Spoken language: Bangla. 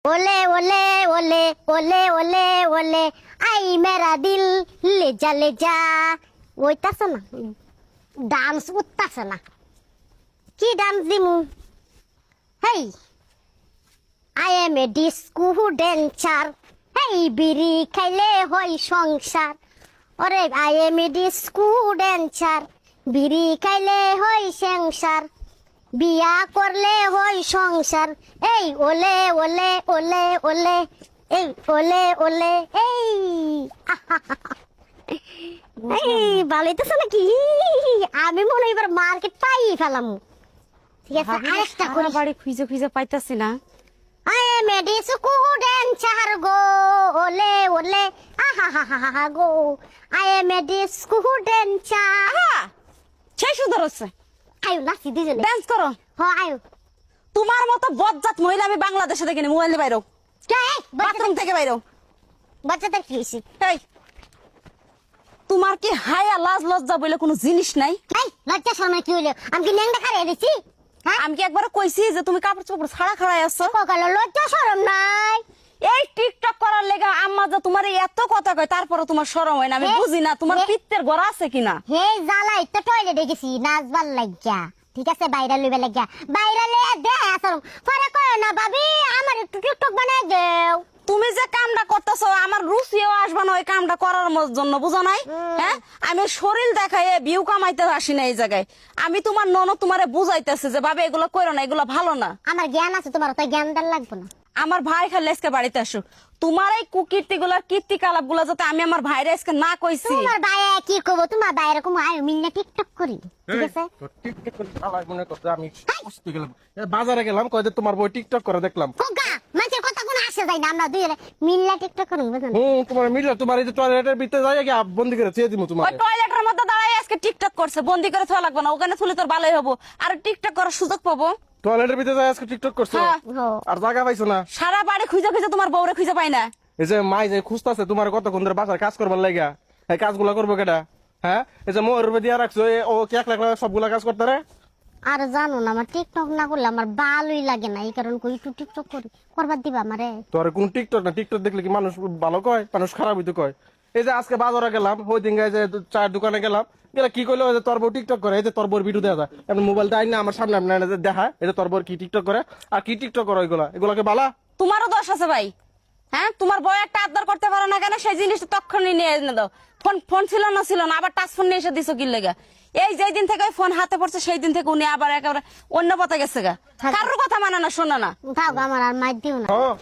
ओले ओले ओले ओले ओले ओले आई मेरा दिल ले जा ওইতাছ না ডান্স উঠতাছ না কি ডান্স দিমু hey I am a disco dancer hey বিড়ি খাইলে হয় সংসার ওরে I am a disco dancer বিড়ি খাইলে হয় সংসার বিয়া করলে হয় সংসার এই ওলে ওলে ওলে ওলে এই ওলে ওলে এই এই ভালোইতেছ নাকি আমি মনে হয় এবার মার্কেট পাই ফেলাম ঠিক আছে আরেকটা করে বাড়ি খুঁজে খুঁজে পাইতাছি না I am a disco dancer গো ওলে ওলে আহা গো I am a disco dancer সেই সুন্দর হচ্ছে আয়ো নাচি দুজনে ডান্স করো হ আয়ো তোমার মতো বজ্জাত মহিলা আমি বাংলাদেশে দেখিনি মোবাইলে বাইরো বাথরুম থেকে বাইরো বাচ্চাদের কি হয়েছে এই তোমার কি হায়া লাজ লজ্জা বলে কোনো জিনিস নাই এই লজ্জা শর্মা কি হইলো আমি কি ন্যাংটা খাইয়ে দিছি হ্যাঁ আমি কি একবার কইছি যে তুমি কাপড় চোপড় ছাড়া খাড়াই আছো ককালো লজ্জা শরম নাই এই টিকটক করার লেগে আম্মা যে তোমার এত কথা কয় তারপরে তোমার শরম হয় না আমি বুঝি না তোমার পিত্তের ঘর আছে কিনা হে জ্বালাই তো টয়লেটে গেছি নাচবার লাগিয়া ঠিক আছে বাইরে লইবে লাগিয়া বাইরে লইয়া দে আসল পরে কয় না ভাবি আমার একটু টিকটক বানাই দেও তুমি যে কামটা করতেছো আমার রুচিও আসবে না ওই কামটা করার জন্য বুঝো নাই হ্যাঁ আমি শরীর দেখাই ভিউ কামাইতে আসি না এই জায়গায় আমি তোমার ননদ তোমারে বুঝাইতেছে যে ভাবে এগুলো করো না এগুলো ভালো না আমার জ্ঞান আছে তোমার তো জ্ঞান দেন লাগবে না আমার ভাই খালি আজকে বাড়িতে আসো তোমার এই কুকীর্তি গুলার কীর্তি কালাপ গুলা যাতে আমি আমার ভাইরে আজকে না কইছি তোমার ভাই কি করবো তোমার ভাই এরকম আয় মিলনা টিকটক করি ঠিক আছে টিকটক করে শালা মনে করতে আমি অসুস্থ গেলাম বাজারে গেলাম কয় যে তোমার বই টিকটক করে দেখলাম কোগা মানুষের কথা কোনো আসে যায় না আমরা দুই মিলনা টিকটক করি বুঝলেন তোমার মিলে তোমার এই যে টয়লেটের ভিতরে যাই গিয়ে বন্দি করে চেয়ে দিমু তোমার ওই টয়লেটের মধ্যে দাঁড়াই আজকে টিকটক করছে বন্দি করে থাকা লাগবে না ওখানে থুলে তোর ভালোই হবো আর টিকটক করার সুযোগ পাবো টয়লেটের ভিতরে যাই আজকে টিকটক করছো হ্যাঁ। আর জায়গা পাইছো না সারা বাড়ি খুঁজে খুঁজে তোমার বউরে খুঁজে পাই না এই যে মাই যে খুঁজতাছে তোমার কতক্ষণ ধরে বাসার কাজ করবার লাগা এই কাজগুলা করবো কেটা হ্যাঁ এই যে মোর দিয়ে রাখছো ও কি এক লাখ সবগুলা কাজ করতে রে আর জানো না আমার টিকটক না করলে আমার ভালোই লাগে না এই কারণে কই একটু টিকটক করি করবার দিবা আমারে তোর কোন টিকটক না টিকটক দেখলে কি মানুষ ভালো কয় মানুষ খারাপ হইতে কয় এই যে আজকে বাজারে গেলাম ওই দিন যে চায়ের দোকানে গেলাম গেলে কি করলো যে তোর বউ টিকটক করে এই যে তোর বউর ভিডিও দেওয়া যায় এমন মোবাইলটা আইন না আমার সামনে আপনার দেখা এই যে তোর বউর কি টিকটক করে আর কি টিকটক করে এগুলাকে বালা তোমারও দোষ আছে ভাই হ্যাঁ তোমার বউ একটা আবদার করতে পারো না কেন সেই জিনিসটা তখনই নিয়ে এনে দাও ফোন ফোন ছিল না আবার টাচ ফোন নিয়ে এসে দিছো কি লেগা এই যেই দিন থেকে ফোন হাতে পড়ছে সেই দিন থেকে উনি আবার একেবারে অন্য পথে গেছে গা কারোর কথা মানে না শোনা না থাক আমার আর মার দিও না হ্যাঁ